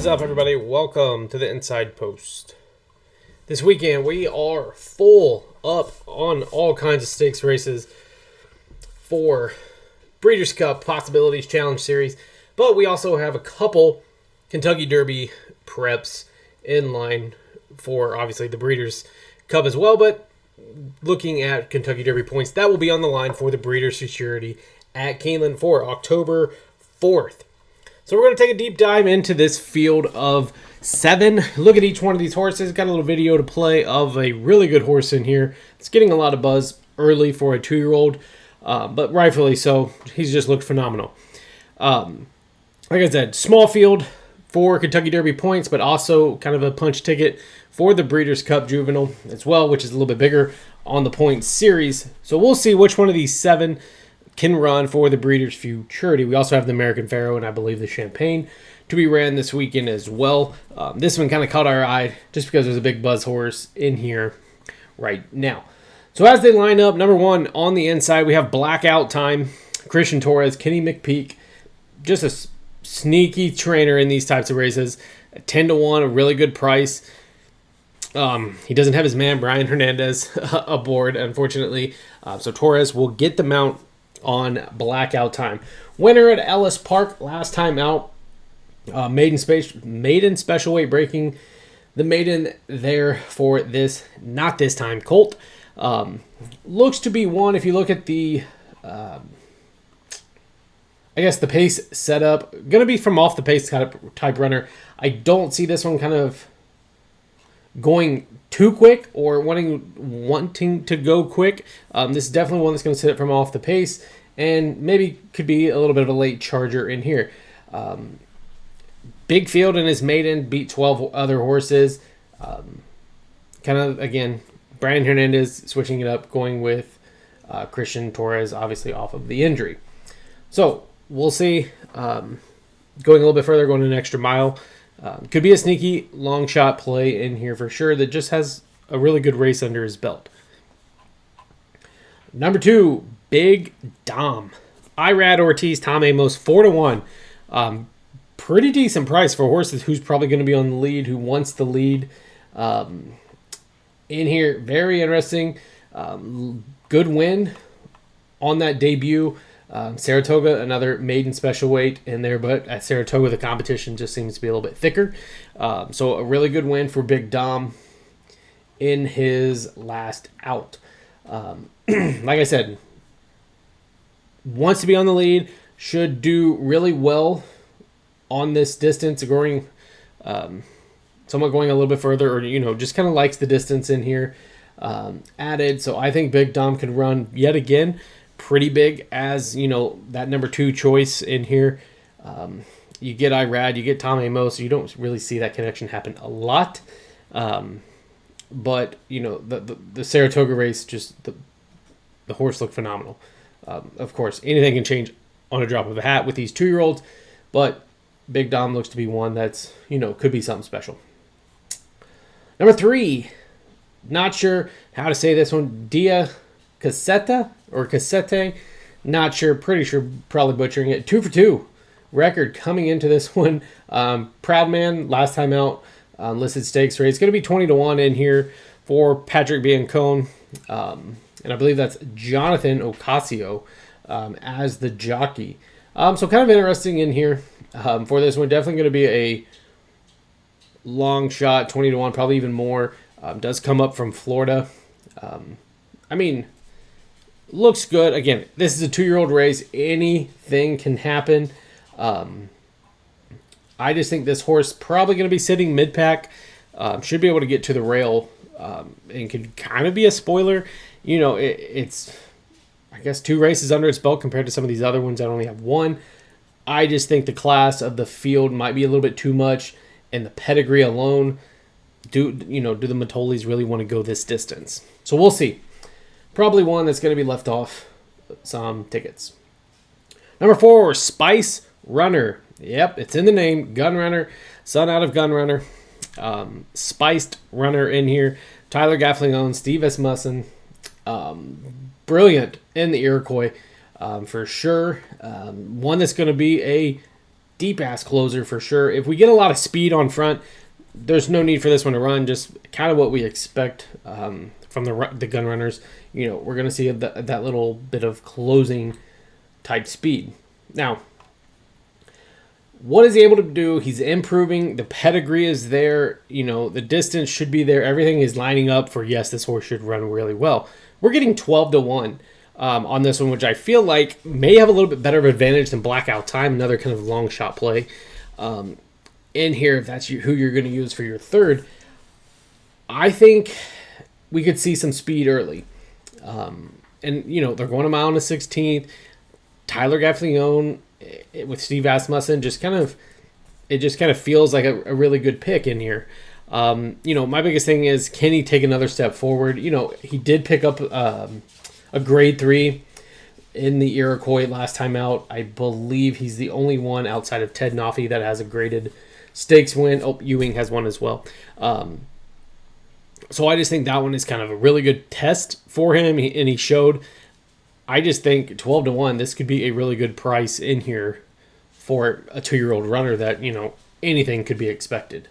is up, everybody? Welcome to the Inside Post. This weekend, we are full up on all kinds of stakes races for Breeders' Cup Possibilities Challenge Series, but we also have a couple Kentucky Derby preps in line for, obviously, the Breeders' Cup as well, but looking at Kentucky Derby points, that will be on the line for the Breeders Futurity at Keeneland for October 4th. So we're going to take a deep dive into this field of 7. Look at each one of these horses. Got a little video to play of a really good horse in here. It's getting a lot of buzz early for a 2-year-old, but rightfully so. He's just looked phenomenal. Like I said, small field for Kentucky Derby points, but also kind of a punch ticket for the Breeders' Cup Juvenile as well, which is a little bit bigger on the points series. So we'll see which one of these 7 can run for the Breeders' Futurity. We also have the American Pharoah and I believe the Champagne to be ran this weekend as well. This one kind of caught our eye just because there's a big buzz horse in here right now. So as they line up, number 1 on the inside, we have Blackout Time, Christian Torres, Kenny McPeak, just a sneaky trainer in these types of races. 10-1, a really good price. He doesn't have his man Brian Hernandez aboard, unfortunately. So Torres will get the mount on Blackout Time. Winner at Ellis Park last time out. Maiden special weight, breaking the maiden there for this, not this time, colt. Looks to be one, if you look at the, I guess the pace setup, going to be from off the pace type runner. I don't see this one kind of going too quick or wanting to go quick. This is definitely one that's going to sit from off the pace and maybe could be a little bit of a late charger in here. Big field in his maiden, beat 12 other horses. Kind of, again, Brian Hernandez switching it up, going with Christian Torres, obviously off of the injury. So we'll see. Going a little bit further, going an extra mile. Could be a sneaky long shot play in here for sure that just has a really good race under his belt. Number 2, Big Dom. Irad Ortiz, Tom Amos, 4-1. Pretty decent price for horses who's probably going to be on the lead, who wants the lead. In here, very interesting. Good win on that debut. Saratoga, another maiden special weight in there, but at Saratoga, the competition just seems to be a little bit thicker. So a really good win for Big Dom in his last out. Like I said, wants to be on the lead, should do really well on this distance, somewhat going a little bit further, or, just kind of likes the distance in here added. So I think Big Dom can run yet again pretty big as, that number 2 choice in here. You get Irad, you get Tom Amos, so you don't really see that connection happen a lot. But, the Saratoga race, just the horse looked phenomenal. Of course, anything can change on a drop of a hat with these 2-year-olds, but Big Dom looks to be one that's, could be something special. Number 3, not sure how to say this one, Dia Cassetta or Cassette, not sure, pretty sure, probably butchering it. 2 for 2 record coming into this one. Proud Man, last time out, listed stakes race. Going to be 20-1 in here for Patrick Biancone. And I believe that's Jonathan Ocasio as the jockey. So kind of interesting in here for this one. Definitely going to be a long shot, 20-1, probably even more. Does come up from Florida. Looks good. Again, this is a 2-year-old race. Anything can happen. I just think this horse probably going to be sitting mid-pack. Should be able to get to the rail and could kind of be a spoiler. It's, I guess, 2 races under its belt compared to some of these other ones that only have 1. I just think the class of the field might be a little bit too much, and the pedigree alone, do the Matolis really want to go this distance? So we'll see. Probably one that's going to be left off some tickets. Number 4, Spice Runner. Yep, it's in the name. Gun Runner, son out of Gun Runner. Spiced Runner in here. Tyler Gaffling, Steve Asmussen. Brilliant in the Iroquois for sure. One that's going to be a deep-ass closer for sure. If we get a lot of speed on front, there's no need for this one to run. Just kind of what we expect from the gun runners. You know, we're going to see that little bit of closing type speed. Now, what is he able to do? He's improving. The pedigree is there. You know, the distance should be there. Everything is lining up for, yes, this horse should run really well. We're getting 12-1 on this one, which I feel like may have a little bit better of advantage than Blackout Time, another kind of long shot play. In here, if that's who you're going to use for your third, I think we could see some speed early. And, you know, they're going a mile and a 16th. Tyler Gaffleone with Steve Asmussen just kind of feels like a really good pick in here. You know, my biggest thing is, can he take another step forward? You know, he did pick up a grade 3 in the Iroquois last time out. I believe he's the only one outside of Ted Noffey that has a graded stakes win. Oh, Ewing has one as well. So I just think that one is kind of a really good test for him, and he showed. I just think 12-1, this could be a really good price in here for a 2-year-old runner that, you know, anything could be expected.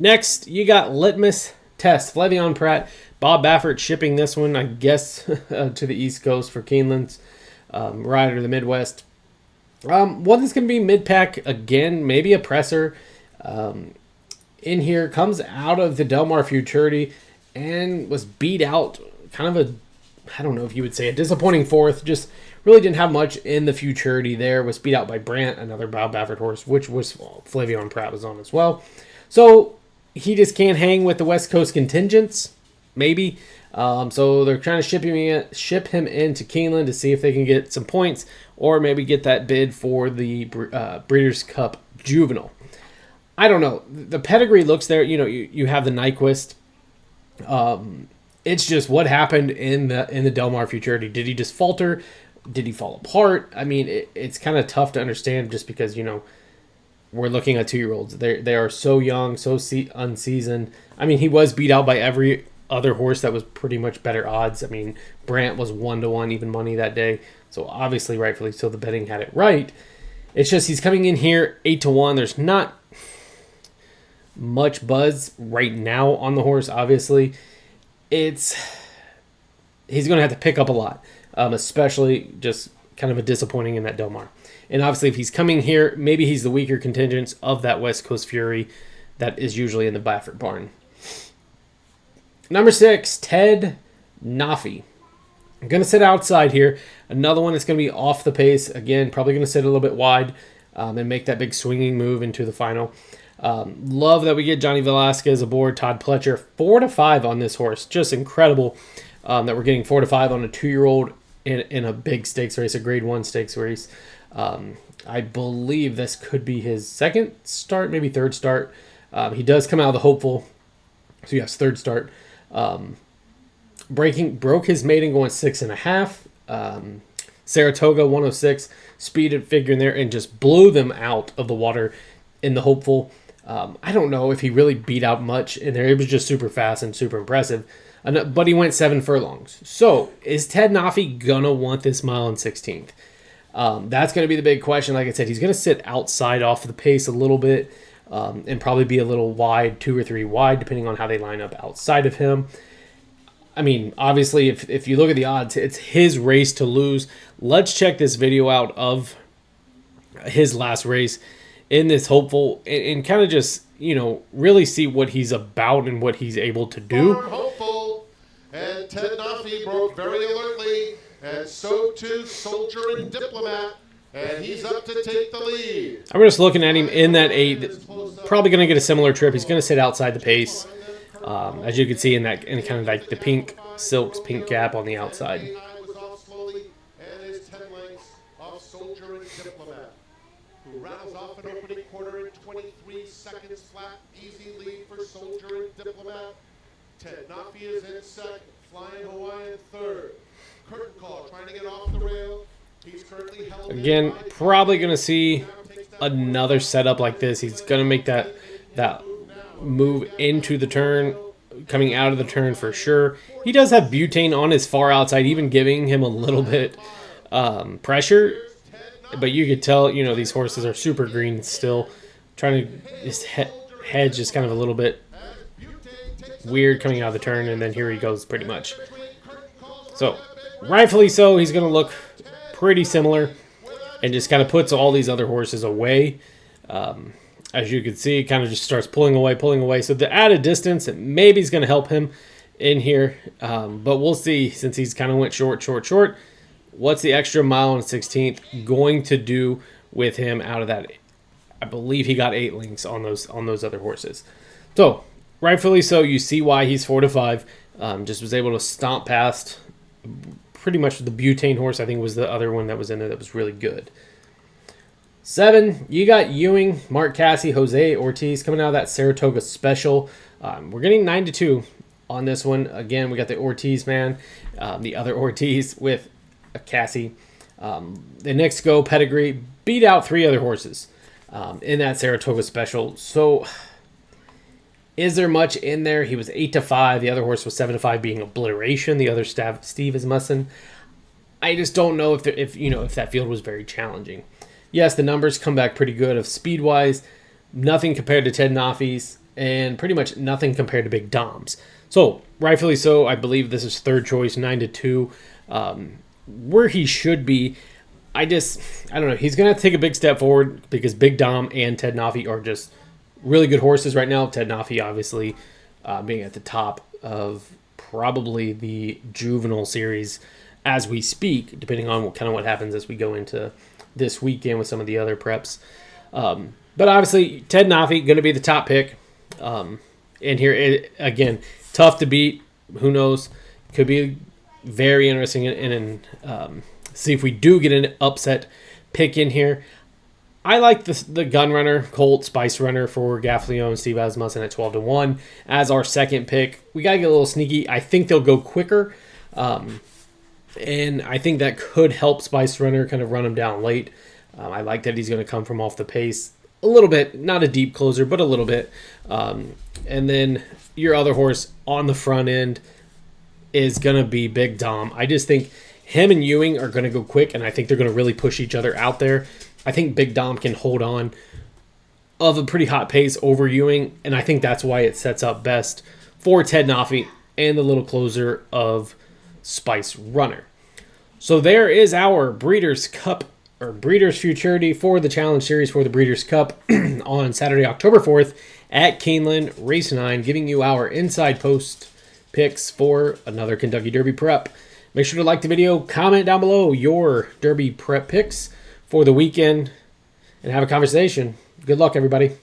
Next, you got Litmus Test. Flevion Pratt, Bob Baffert shipping this one, I guess, to the East Coast for Keeneland's rider to the Midwest. One that's going to be mid-pack again, maybe a presser. In here, comes out of the Del Mar Futurity and was beat out, kind of I don't know if you would say a disappointing fourth, just really didn't have much in the Futurity there, was beat out by Brant, another Bob Baffert horse, which was Flevion Pratt was on as well. So he just can't hang with the West Coast contingents, maybe. So they're trying to ship him into Keeneland to see if they can get some points, or maybe get that bid for the Breeders' Cup Juvenile. I don't know. The pedigree looks there. You know, you have the Nyquist. It's just what happened in the Del Mar Futurity. Did he just falter? Did he fall apart? I mean, it's kind of tough to understand just because, you know, we're looking at 2-year-olds. They are so young, so unseasoned. I mean, he was beat out by every other horse that was pretty much better odds. I mean, Brant was 1-1 even money that day. So obviously, rightfully so, the betting had it right. It's just he's coming in here 8-1. There's not much buzz right now on the horse, obviously. He's going to have to pick up a lot, especially just kind of a disappointing in that Del Mar. And obviously, if he's coming here, maybe he's the weaker contingent of that West Coast Fury that is usually in the Baffert barn. Number 6, Ted Noffey. I'm going to sit outside here. Another one that's going to be off the pace. Again, probably going to sit a little bit wide and make that big swinging move into the final. Love that we get Johnny Velasquez aboard, Todd Pletcher. 4-5 on this horse. Just incredible that we're getting 4-5 on a 2-year-old in a big stakes race, a grade 1 stakes race. I believe this could be his second start, maybe third start. He does come out of the hopeful. So yes, third start. Broke his maiden going 6.5. Saratoga 106, speeded figure in there and just blew them out of the water in the hopeful. I don't know if he really beat out much in there. It was just super fast and super impressive. But he went 7 furlongs. So is Ted Noffey gonna want this mile and 16th? That's going to be the big question. Like I said, he's going to sit outside off the pace a little bit and probably be a little wide, 2 or 3 wide, depending on how they line up outside of him. I mean, obviously, if you look at the odds, it's his race to lose. Let's check this video out of his last race in this hopeful and kind of just, you know, really see what he's about and what he's able to do. Hopeful, and Ted Noffey broke very alertly, and so too Soldier and Diplomat, and he's up to take the lead. I'm just looking at him in that 8, probably going to get a similar trip. He's going to sit outside the pace, as you can see in kind of like the pink silks, pink cap on the outside. Was off slowly, and is 10 lengths off Soldier and Diplomat, who rattles off an opening quarter in 23 seconds flat. Easy lead for Soldier and Diplomat. Ted Noffey is in second, Flying Hawaiian third. Curtain call, trying to get off the rail. He's currently held Again, probably going to see another setup like this. He's going to make that move into the turn, coming out of the turn for sure. He does have butane on his far outside, even giving him a little bit pressure, but you could tell, these horses are super green still. Trying to, his head's just kind of a little bit weird coming out of the turn, and then here he goes pretty much. So, rightfully so, he's going to look pretty similar and just kind of puts all these other horses away. As you can see, kind of just starts pulling away. So the added distance, maybe is going to help him in here. But we'll see, since he's kind of went short. What's the extra mile and 16th going to do with him out of that? I believe he got 8 links on those other horses. So, rightfully so, you see why he's 4-5. Just was able to stomp past pretty much the butane horse. I think was the other one that was in there that was really good. 7, you got Ewing, Mark Cassie, Jose Ortiz coming out of that Saratoga Special. We're getting 9-2 on this one. Again, we got the Ortiz man, the other Ortiz with a Cassie. The next go pedigree beat out 3 other horses in that Saratoga Special. So, is there much in there? He was 8-5. The other horse was 7-5, being Obliteration. The other Steve is Mussin. I just don't know if that field was very challenging. Yes, the numbers come back pretty good of speed-wise. Nothing compared to Ted Naffy's, and pretty much nothing compared to Big Dom's. So, rightfully so, I believe this is third choice, 9-2. Where he should be, I don't know. He's going to have to take a big step forward because Big Dom and Ted Naffy are just really good horses right now. Ted Naffy, obviously, being at the top of probably the Juvenile series as we speak, depending on what happens as we go into this weekend with some of the other preps. But obviously, Ted Naffy going to be the top pick. And here, again, tough to beat. Who knows? Could be very interesting and see if we do get an upset pick in here. I like the gun runner, Colt Spice Runner for Gaffleo and Steve Asmussen at 12-1 as our second pick. We got to get a little sneaky. I think they'll go quicker. And I think that could help Spice Runner kind of run him down late. I like that he's going to come from off the pace a little bit. Not a deep closer, but a little bit. And then your other horse on the front end is going to be Big Dom. I just think him and Ewing are going to go quick, and I think they're going to really push each other out there. I think Big Dom can hold on of a pretty hot pace over Ewing, and I think that's why it sets up best for Ted Naffy and the little closer of Spice Runner. So there is our Breeders' Cup, or Breeders' Futurity for the Challenge Series for the Breeders' Cup on Saturday, October 4th at Keeneland, Race 9, giving you our inside post picks for another Kentucky Derby prep. Make sure to like the video, comment down below your Derby prep picks for the weekend, and have a conversation. Good luck, everybody.